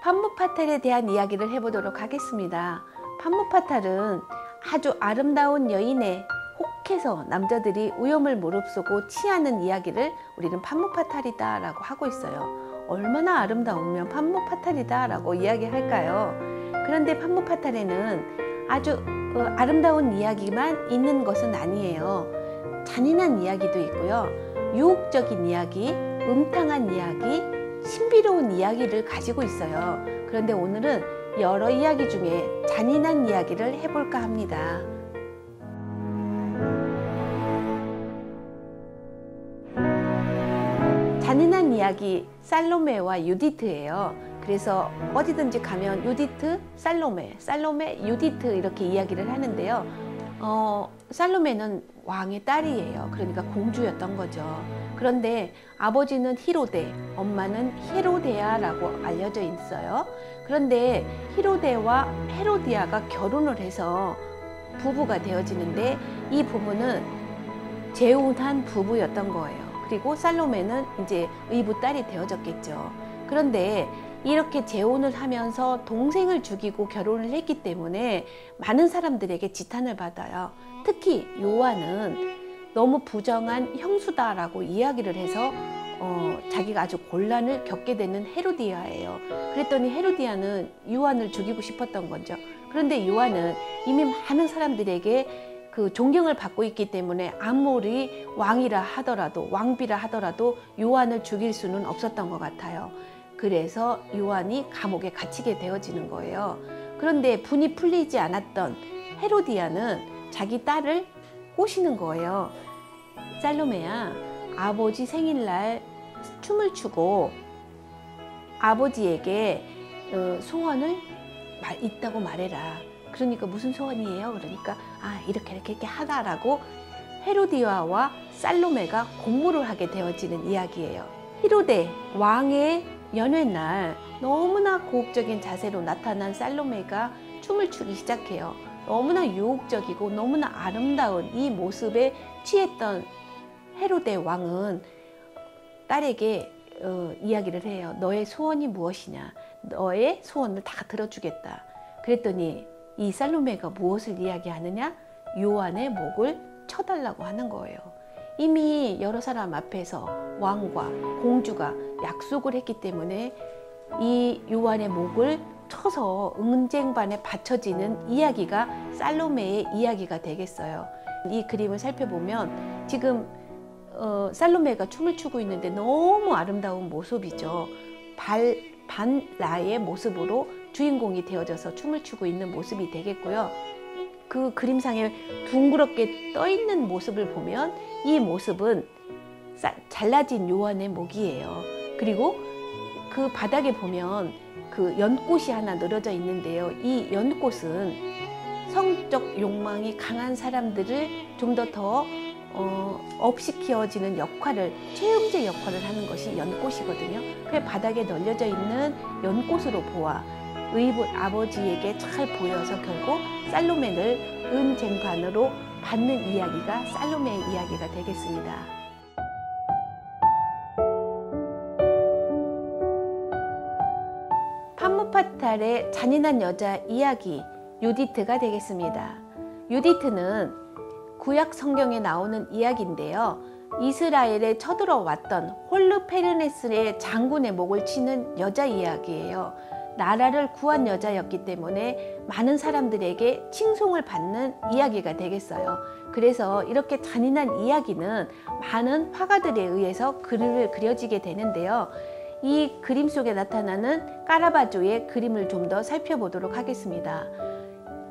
판무파탈에 대한 이야기를 해보도록 하겠습니다. 판무파탈은 아주 아름다운 여인의 혹해서 남자들이 위험을 무릅쓰고 취하는 이야기를 우리는 판무파탈이다 라고 하고 있어요. 얼마나 아름다우면 판무파탈이다 라고 이야기할까요? 그런데 판무파탈에는 아주 아름다운 이야기만 있는 것은 아니에요. 잔인한 이야기도 있고요. 유혹적인 이야기, 음탕한 이야기, 신비로운 이야기를 가지고 있어요. 그런데 오늘은 여러 이야기 중에 잔인한 이야기를 해볼까 합니다. 잔인한 이야기 살로메와 유디트예요. 그래서 어디든지 가면 유디트, 살로메, 살로메, 유디트 이렇게 이야기를 하는데요. 살로메는 왕의 딸이에요. 그러니까 공주였던 거죠. 그런데 아버지는 히로데, 엄마는 헤로데아라고 알려져 있어요. 그런데 히로데와 헤로디아가 결혼을 해서 부부가 되어지는데 이 부부는 재혼한 부부였던 거예요. 그리고 살로메는 이제 의붓 딸이 되어졌겠죠. 그런데 이렇게 재혼을 하면서 동생을 죽이고 결혼을 했기 때문에 많은 사람들에게 지탄을 받아요. 특히 요한은 너무 부정한 형수다라고 이야기를 해서 자기가 아주 곤란을 겪게 되는 헤로디아예요. 그랬더니 헤로디아는 요한을 죽이고 싶었던 거죠. 그런데 요한은 이미 많은 사람들에게 그 존경을 받고 있기 때문에 아무리 왕이라 하더라도 왕비라 하더라도 요한을 죽일 수는 없었던 것 같아요. 그래서 요한이 감옥에 갇히게 되어지는 거예요. 그런데 분이 풀리지 않았던 헤로디아는 자기 딸을 꼬시는 거예요. 살로메야, 아버지 생일날 춤을 추고 아버지에게 소원을 있다고 말해라. 그러니까 무슨 소원이에요? 그러니까 이렇게 하다라고 헤로디아와 살로메가 공모를 하게 되어지는 이야기예요. 히로데 왕의 연회날 너무나 고혹적인 자세로 나타난 살로메가 춤을 추기 시작해요. 너무나 유혹적이고 너무나 아름다운 이 모습에 취했던 헤로데 왕은 딸에게 이야기를 해요. 너의 소원이 무엇이냐? 너의 소원을 다 들어주겠다. 그랬더니 이 살로메가 무엇을 이야기하느냐? 요한의 목을 쳐달라고 하는 거예요. 이미 여러 사람 앞에서 왕과 공주가 약속을 했기 때문에 이 요한의 목을 쳐서 은쟁반에 바쳐지는 이야기가 살로메의 이야기가 되겠어요. 이 그림을 살펴보면 지금 살로메가 춤을 추고 있는데 너무 아름다운 모습이죠. 반라의 모습으로 주인공이 되어져서 춤을 추고 있는 모습이 되겠고요. 그 그림상에 둥그렇게 떠 있는 모습을 보면 이 모습은 잘라진 요한의 목이에요. 그리고 그 바닥에 보면 그 연꽃이 하나 늘어져 있는데요. 이 연꽃은 성적 욕망이 강한 사람들을 좀 더 업시키어지는 역할을, 최음제 역할을 하는 것이 연꽃이거든요. 그 바닥에 널려져 있는 연꽃으로 보아 의붓 아버지에게 잘 보여서 결국 살로메를 은쟁반으로 받는 이야기가 살로메의 이야기가 되겠습니다. 판무파탈의 잔인한 여자 이야기 유디트가 되겠습니다. 유디트는 구약 성경에 나오는 이야기인데요. 이스라엘에 쳐들어왔던 홀르페르네스의 장군의 목을 치는 여자 이야기예요. 나라를 구한 여자였기 때문에 많은 사람들에게 칭송을 받는 이야기가 되겠어요. 그래서 이렇게 잔인한 이야기는 많은 화가들에 의해서 글을 그려지게 되는데요. 이 그림 속에 나타나는 카라바조의 그림을 좀 더 살펴보도록 하겠습니다.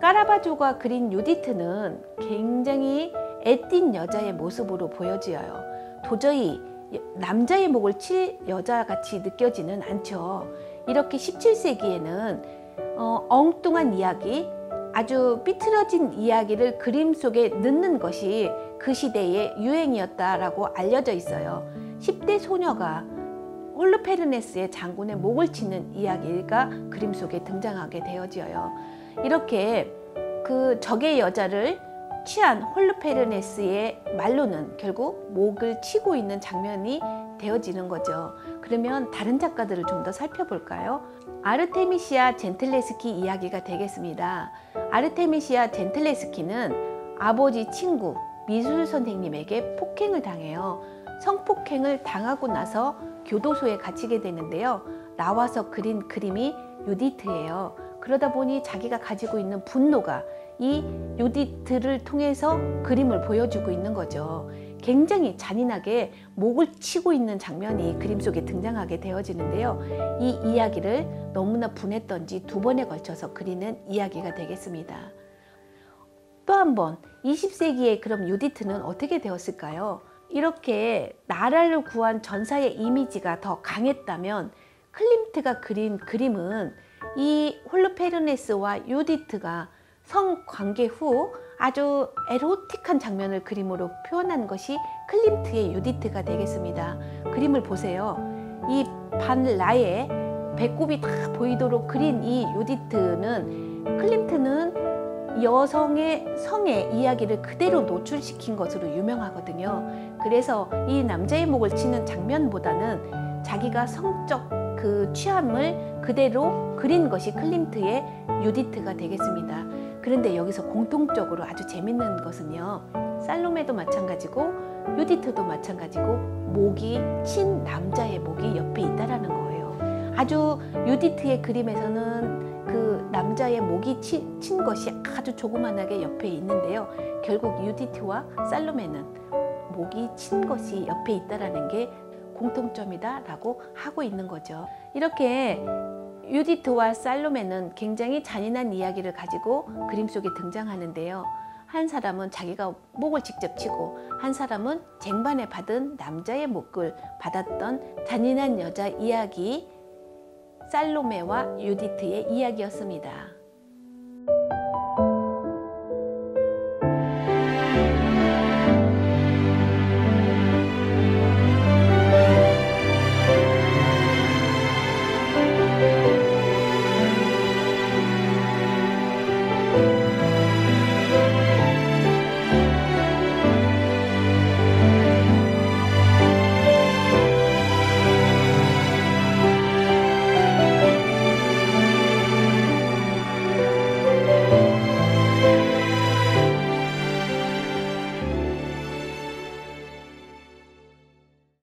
카라바조가 그린 유디트는 굉장히 애띤 여자의 모습으로 보여져요. 도저히 남자의 목을 칠 여자같이 느껴지는 않죠. 이렇게 17세기에는 엉뚱한 이야기, 아주 삐뚤어진 이야기를 그림 속에 넣는 것이 그 시대의 유행이었다라고 알려져 있어요. 10대 소녀가 홀르페르네스의 장군의 목을 치는 이야기가 그림 속에 등장하게 되어져요. 이렇게 그 적의 여자를 취한 홀르페르네스의 말로는 결국 목을 치고 있는 장면이 되어지는 거죠. 그러면 다른 작가들을 좀 더 살펴볼까요? 아르테미시아 젠틀레스키 이야기가 되겠습니다. 아르테미시아 젠틀레스키는 아버지 친구 미술 선생님에게 폭행을 당해요. 성폭행을 당하고 나서 교도소에 갇히게 되는데요. 나와서 그린 그림이 유디트예요. 그러다 보니 자기가 가지고 있는 분노가 이 유디트를 통해서 그림을 보여주고 있는 거죠. 굉장히 잔인하게 목을 치고 있는 장면이 그림 속에 등장하게 되어지는데요. 이 이야기를 너무나 분했던지 2번에 걸쳐서 그리는 이야기가 되겠습니다. 또 한 번 20세기에 그럼 유디트는 어떻게 되었을까요? 이렇게 나라를 구한 전사의 이미지가 더 강했다면 클림트가 그린 그림은 이 홀르페르네스와 유디트가 성관계 후 아주 에로틱한 장면을 그림으로 표현한 것이 클림트의 유디트가 되겠습니다. 그림을 보세요. 이 반라에 배꼽이 다 보이도록 그린 이 유디트는 클림트는 여성의 성의 이야기를 그대로 노출시킨 것으로 유명하거든요. 그래서 이 남자의 목을 치는 장면보다는 자기가 성적 그 취함을 그대로 그린 것이 클림트의 유디트가 되겠습니다. 그런데 여기서 공통적으로 아주 재밌는 것은요. 살로메도 마찬가지고 유디트도 마찬가지고 목이 친 남자의 목이 옆에 있다라는 거예요. 아주 유디트의 그림에서는 그 남자의 목이 친 것이 아주 조그만하게 옆에 있는데요. 결국 유디트와 살로메는 목이 친 것이 옆에 있다라는 게 공통점이다라고 하고 있는 거죠. 이렇게 유디트와 살로메는 굉장히 잔인한 이야기를 가지고 그림 속에 등장하는데요. 한 사람은 자기가 목을 직접 치고 한 사람은 쟁반에 받은 남자의 목을 받았던 잔인한 여자 이야기 살로메와 유디트의 이야기였습니다.